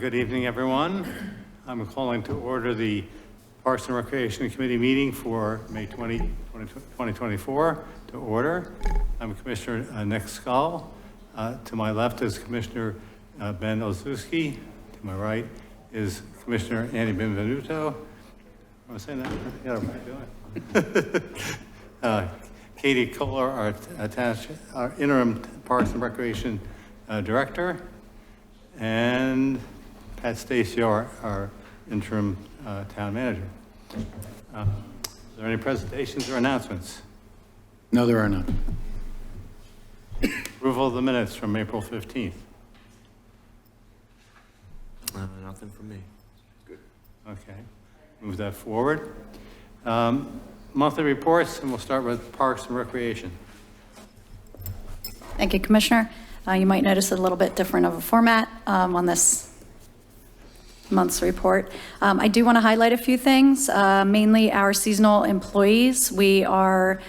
Good evening, everyone. I'm calling to order the Parks and Recreation Committee meeting for May 2024 to order. I'm Commissioner Nick Scull. To my left is Commissioner Ben Ozuski. To my right is Commissioner Andy Benvenuto. Am I saying that? Yeah, right. Katie Kohler, our interim Parks and Recreation Director, and Pat Stacy, our interim town manager. Are there any presentations or announcements? No, there are none. Approval of the minutes from April 15th. Nothing from me. Good. Okay, move that forward. Monthly reports, and we'll start with Parks and Recreation. Thank you, Commissioner. You might notice a little bit different of a format on this month's report. I do want to highlight a few things, mainly our seasonal employees. We are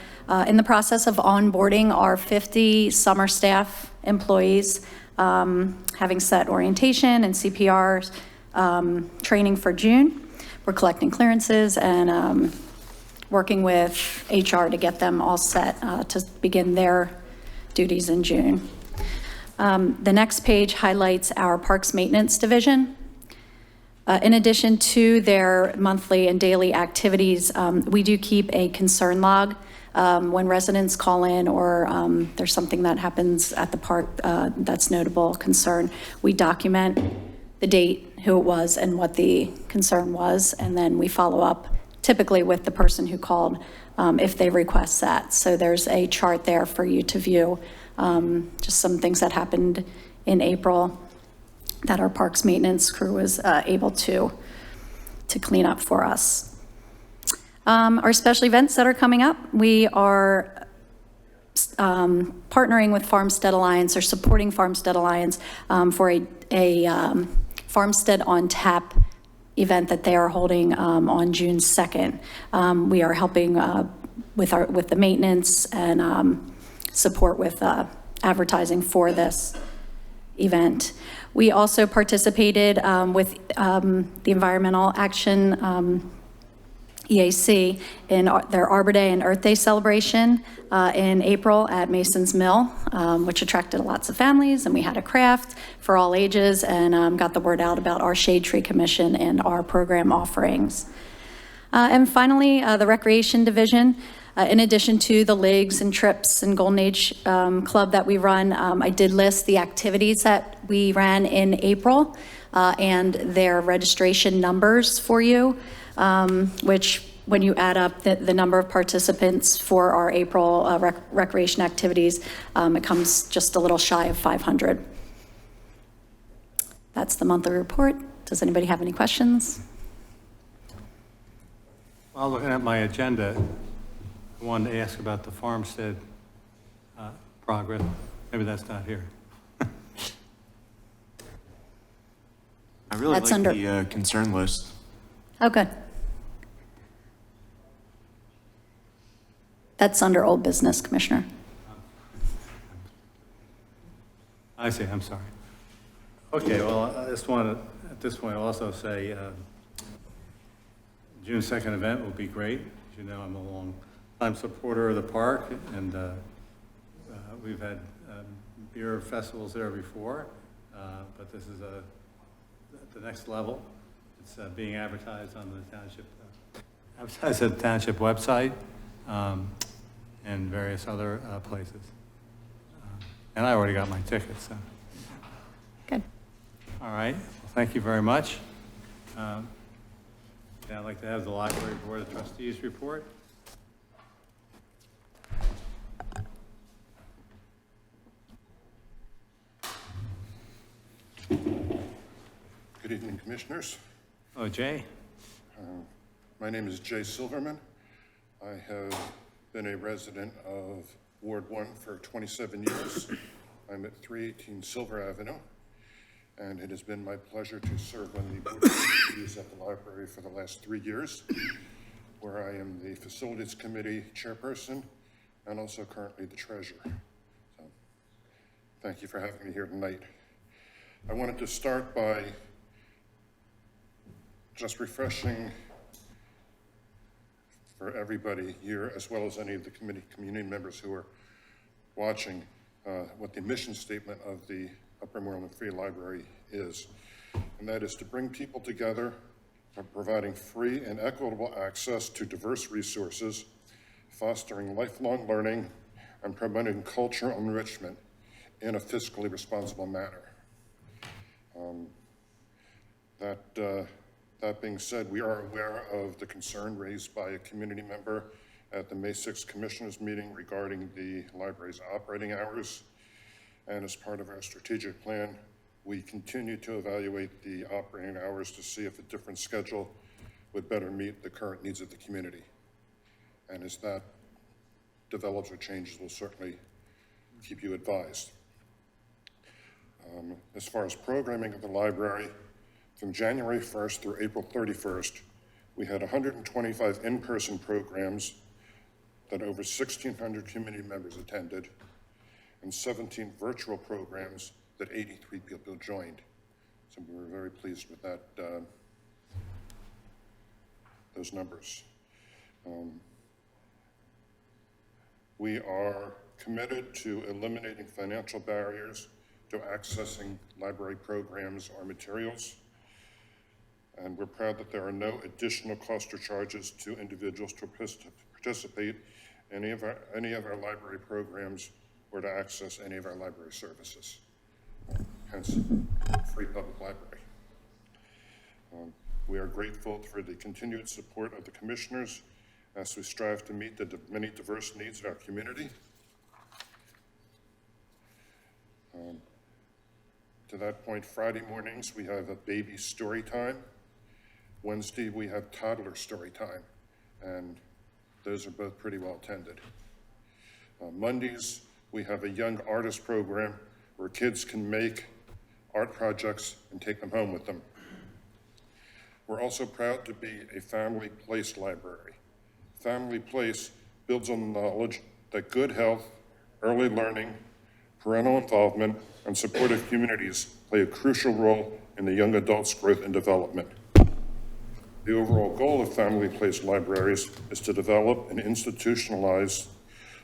in the process of onboarding our 50 summer staff employees, having set orientation and CPR training for June. We're collecting clearances and working with HR to get them all set to begin their duties in June. The next page highlights our Parks Maintenance Division. In addition to their monthly and daily activities, we do keep a concern log when residents call in or there's something that happens at the park that's notable concern. We document the date, who it was, and what the concern was, and then we follow up typically with the person who called if they request that. So there's a chart there for you to view, just some things that happened in April that our parks maintenance crew was able to clean up for us. Our special events that are coming up, we are partnering with Farmstead Alliance or supporting Farmstead Alliance for a Farmstead on Tap event that they are holding on June 2nd. We are helping with the maintenance and support with advertising for this event. We also participated with the Environmental Action EAC in their Arbor Day and Earth Day celebration in April at Mason's Mill, which attracted lots of families, and we had a craft for all ages and got the word out about our Shade Tree Commission and our program offerings. And finally, the Recreation Division. In addition to the leagues and trips and Golden Age Club that we run, I did list the activities that we ran in April and their registration numbers for you, which when you add up the number of participants for our April recreation activities, it comes just a little shy of 500. That's the monthly report. Does anybody have any questions? While looking at my agenda, I wanted to ask about the Farmstead progress. Maybe that's not here. I really That's like under the concern list. Oh, good. That's under old business, Commissioner. I see, I'm sorry. Okay, well, I just want to, at this point, also say June 2nd event will be great. As you know, I'm a long-time supporter of the park, and we've had beer festivals there before, but this is the next level. It's being advertised on the township, advertised at the township website and various other places. And I already got my ticket, so. Good. All right, well, thank you very much. Yeah, I'd like to have the Library Board of Trustees report. Good evening, Commissioners. Oh, Jay. My name is Jay Silverman. I have been a resident of Ward 1 for 27 years. I'm at 318 Silver Avenue, and it has been my pleasure to serve on the Board of Trustees at the library for the last 3 years, where I am the Facilities Committee Chairperson and also currently the Treasurer. Thank you for having me here tonight. I wanted to start by just refreshing for everybody here, as well as any of the community members who are watching, what the mission statement of the Upper Moreland Free Library is. And that is to bring people together by providing free and equitable access to diverse resources, fostering lifelong learning, and promoting cultural enrichment in a fiscally responsible manner. That being said, we are aware of the concern raised by a community member at the May 6th Commissioners meeting regarding the library's operating hours. And as part of our strategic plan, we continue to evaluate the operating hours to see if a different schedule would better meet the current needs of the community. And as that develops or changes, we'll certainly keep you advised. As far as programming of the library, from January 1st through April 31st, we had 125 in-person programs that over 1,600 community members attended, and 17 virtual programs that 83 people joined. So we were very pleased with that, those numbers. We are committed to eliminating financial barriers to accessing library programs or materials. And we're proud that there are no additional costs or charges to individuals to participate in any of our library programs or to access any of our library services. Hence, free public library. We are grateful for the continued support of the commissioners as we strive to meet the many diverse needs of our community. To that point, Friday mornings, we have a baby story time. Wednesday, we have toddler story time, and those are both pretty well attended. Mondays, we have a young artist program where kids can make art projects and take them home with them. We're also proud to be a family place library. Family Place builds on the knowledge that good health, early learning, parental involvement, and supportive communities play a crucial role in the young adult's growth and development. The overall goal of Family Place libraries is to develop and institutionalize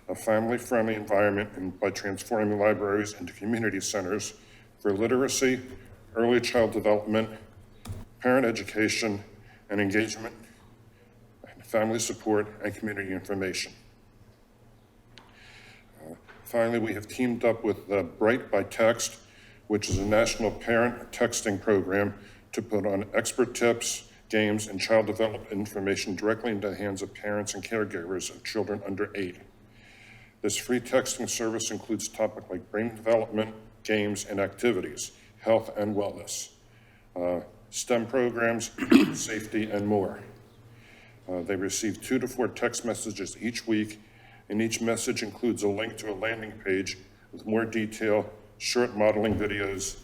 a family-friendly environment by transforming libraries into community centers for literacy, early child development, parent education, and engagement, family support, and community information. Finally, we have teamed up with Bright by Text, which is a national parent texting program to put on expert tips, games, and child development information directly into the hands of parents and caregivers of children under 8. This free texting service includes topics like brain development, games, and activities, health and wellness, STEM programs, safety, and more. They receive 2 to 4 text messages each week, and each message includes a link to a landing page with more detail, short modeling videos,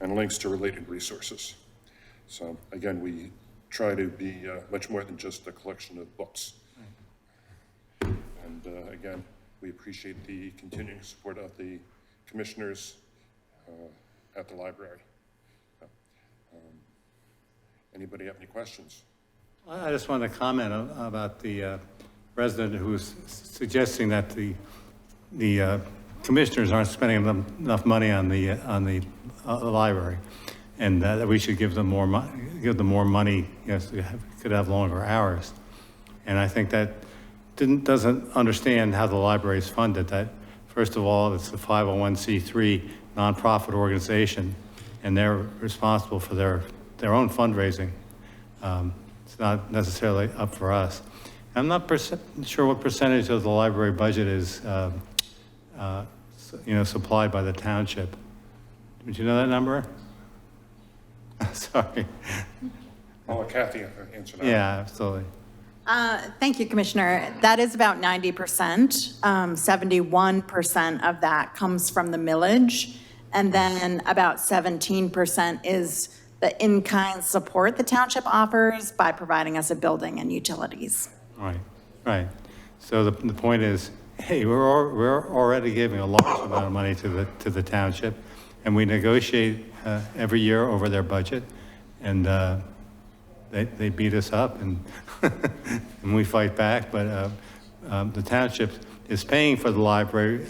and links to related resources. So again, we try to be much more than just a collection of books. And again, we appreciate the continuing support of the commissioners at the library. Anybody have any questions? I just wanted to comment about the resident who's suggesting that the commissioners aren't spending enough money on the library, and that we should give them more money. Yes, we could have longer hours, and I think that doesn't understand how the library is funded. That first of all, it's a 501c3 nonprofit organization, and they're responsible for their own fundraising. It's not necessarily up for us. I'm not sure what percentage of the library budget is, supplied by the township. Would you know that number? Sorry. I'll let Kathy answer that. Yeah, absolutely. Thank you, Commissioner. That is about 90%. 71% of that comes from the millage, and then about 17% is the in-kind support the township offers by providing us a building and utilities. Right. So the point is, hey, we're already giving a large amount of money to the township, and we negotiate every year over their budget, and they beat us up and, and we fight back, but the township is paying for the library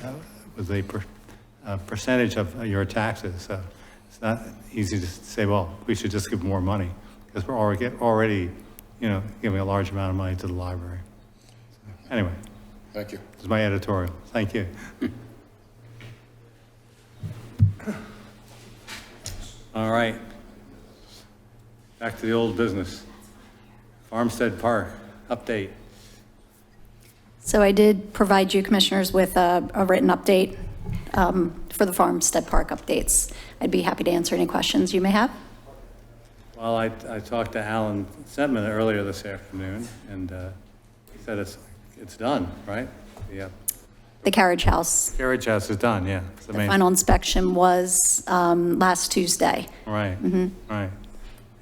with a percentage of your taxes. So it's not easy to say, well, we should just give more money, because we're already, you know, giving a large amount of money to the library. So, anyway, Thank you. this is my editorial. Thank you. All right. Back to the old business. Farmstead Park, update. So I did provide you commissioners with a written update for the Farmstead Park updates. I'd be happy to answer any questions you may have. Well, I talked to Alan Sentman earlier this afternoon, and he said it's done, right? Yeah. The carriage house, Carriage house is done, yeah. It's the main- final inspection was last Tuesday. Right, right.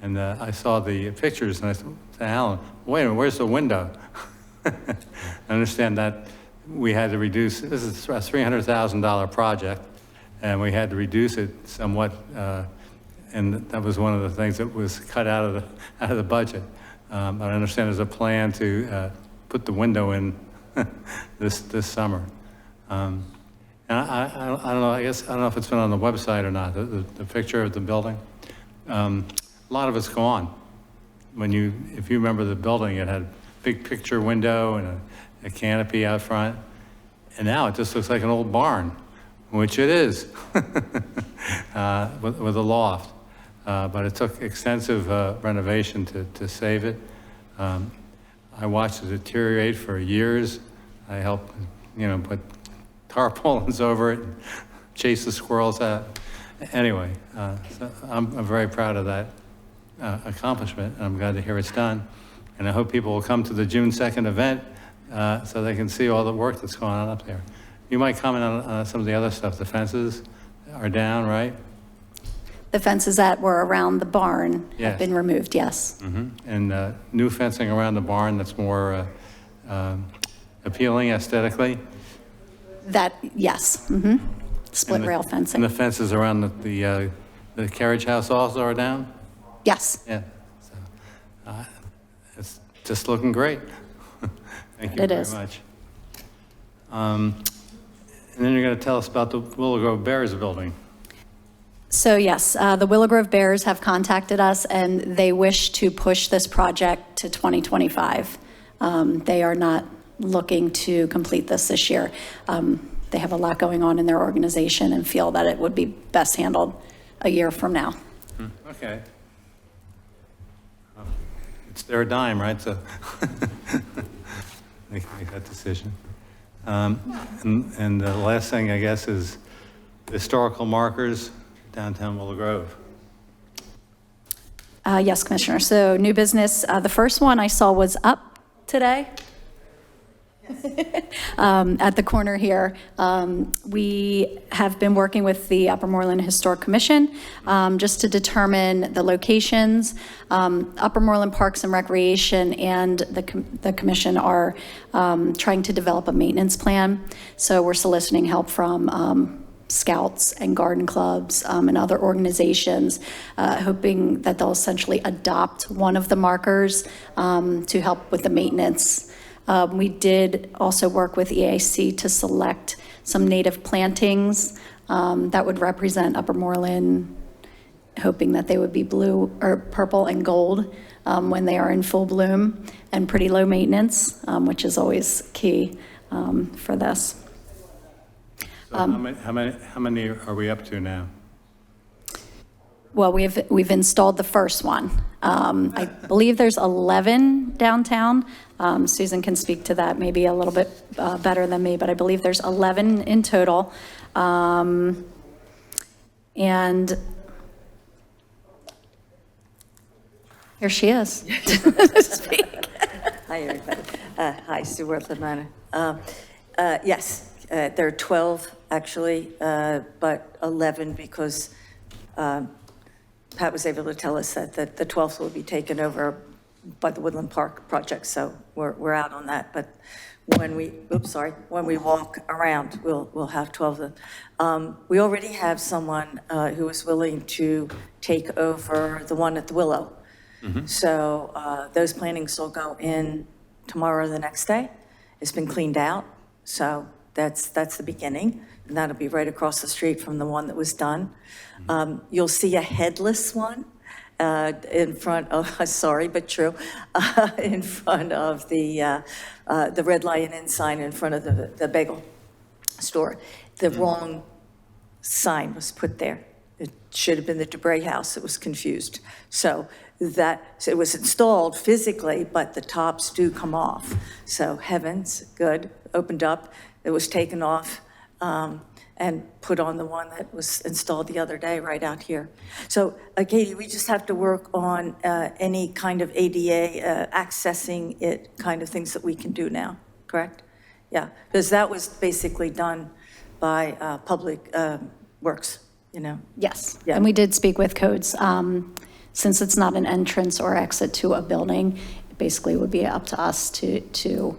And I saw the pictures, and I said to Alan, wait a minute, where's the window? I understand that we had to reduce, this is a $300,000 project, and we had to reduce it somewhat, and that was one of the things that was cut out of the budget. But I understand there's a plan to put the window in this summer. And I don't know, I don't know if it's been on the website or not, the picture of the building. A lot of it's gone. If you remember the building, it had a big picture window and a canopy out front. And now it just looks like an old barn, which it is, with a loft. But it took extensive renovation to save it. I watched it deteriorate for years. I helped, put tarpaulins over it, and chase the squirrels out. Anyway, so I'm very proud of that accomplishment, and I'm glad to hear it's done. And I hope people will come to the June 2nd event so they can see all the work that's going on up there. You might comment on some of the other stuff. The fences are down, right? The fences that were around the barn Yes. have been removed, yes. And new fencing around the barn that's more appealing aesthetically. That, yes. Split And the- rail And fencing, the fences around the carriage house also are down? yes. Yeah. So, it's just looking great. Thank you It very is. much. And then you're going to tell us about the Willow Grove Bears building. So yes, the Willow Grove Bears have contacted us, and they wish to push this project to 2025. They are not looking to complete this year. They have a lot going on in their organization and feel that it would be best handled a year from now. Okay. It's their dime, right? So they can make that decision. And the last thing, I guess, is historical markers downtown Willow Grove. Yes, Commissioner. So new business, the first one I saw was up today. At the corner here. We have been working with the Upper Moreland Historic Commission just to determine the locations. Upper Moreland Parks and Recreation and the commission are trying to develop a maintenance plan. So we're soliciting help from scouts and garden clubs and other organizations, hoping that they'll essentially adopt one of the markers to help with the maintenance. We did also work with EAC to select some native plantings that would represent Upper Moreland, hoping that they would be blue or purple and gold when they are in full bloom, and pretty low maintenance, which is always key for this. So how many are we up to now? Well, we've installed the first one. I believe there's 11 downtown. Susan can speak to that maybe a little bit better than me, but I believe there's 11 in total. And here she is. Hi, everybody. Hi, Sue Worthman. Yes, there are 12 actually, but 11 because Pat was able to tell us that the 12th will be taken over by the Woodland Park project, so we're out on that. But when we walk around, we'll have 12 of them. We already have someone who is willing to take over the one at the Willow. So those plantings will go in tomorrow or the next day. It's been cleaned out, so that's the beginning. And that'll be right across the street from the one that was done. You'll see a headless one in front of, sorry, but true, in front of the Red Lion Inn sign in front of the bagel store. The wrong sign was put there. It should have been the Debray House. It was confused. So it was installed physically, but the tops do come off. So heavens, good, opened up. It was taken off and put on the one that was installed the other day right out here. So Katie, we just have to work on any kind of ADA accessing it kind of things that we can do now, correct? Yeah, because that was basically done by Public Works, you know? Yes, Yeah. and we did speak with codes. Since it's not an entrance or exit to a building, it basically would be up to us to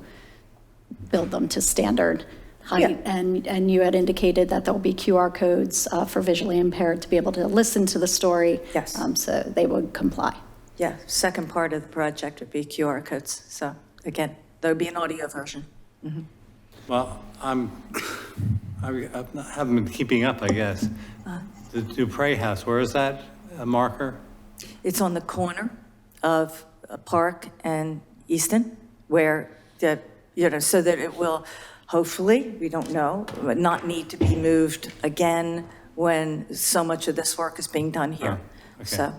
build them to standard height. Yeah. And you had indicated that there'll be QR codes for visually impaired to be able to listen to the story. Yes. So they would comply. Yeah, second part of the project would be QR codes. So again, there would be an audio version. Well, I haven't been keeping up, I guess. The Dupre House, where is that, a marker? It's on the corner of Park and Easton, where so that it will, hopefully, we don't know, but not need to be moved again when so much of this work is being done here. Oh, okay. So,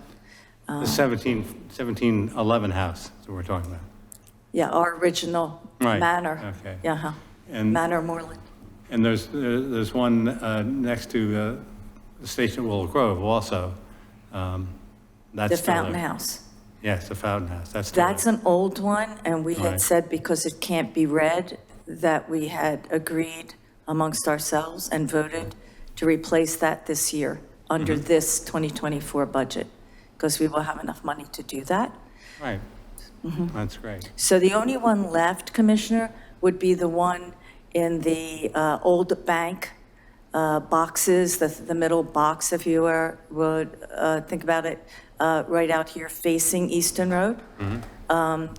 The 1711 house that we're talking about. yeah, our original Right, manor. okay. Yeah, And- Manor Moreland. And there's one next to the station at Willow Grove also. That's The still Fountain there. House. Yes, the Fountain House, that's still That's there. an old one, and we had Right. said because it can't be read, that we had agreed amongst ourselves and voted to replace that this year under this 2024 budget, because we will have enough money to do that. Right. That's great. So the only one left, Commissioner, would be the one in the old bank boxes, the middle box, if you would think about it, right out here facing Easton Road.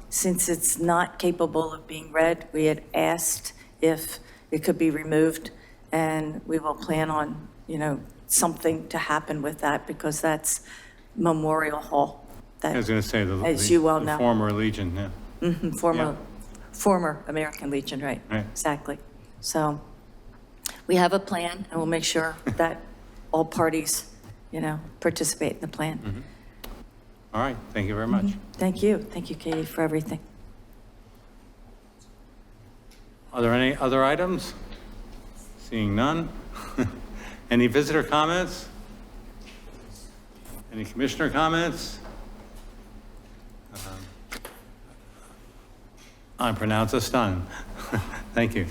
Since it's not capable of being read, we had asked if it could be removed, and we will plan on, something to happen with that, because that's Memorial Hall. I was going to say, As you well the know. former Legion, yeah. Former American Legion, right? Right. Exactly. So we have a plan, and we'll make sure that all parties, participate in the plan. All right, thank you very much. Thank you. Thank you, Katie, for everything. Are there any other items? Seeing none. Any visitor comments? Any commissioner comments? I pronounce us done. Thank you.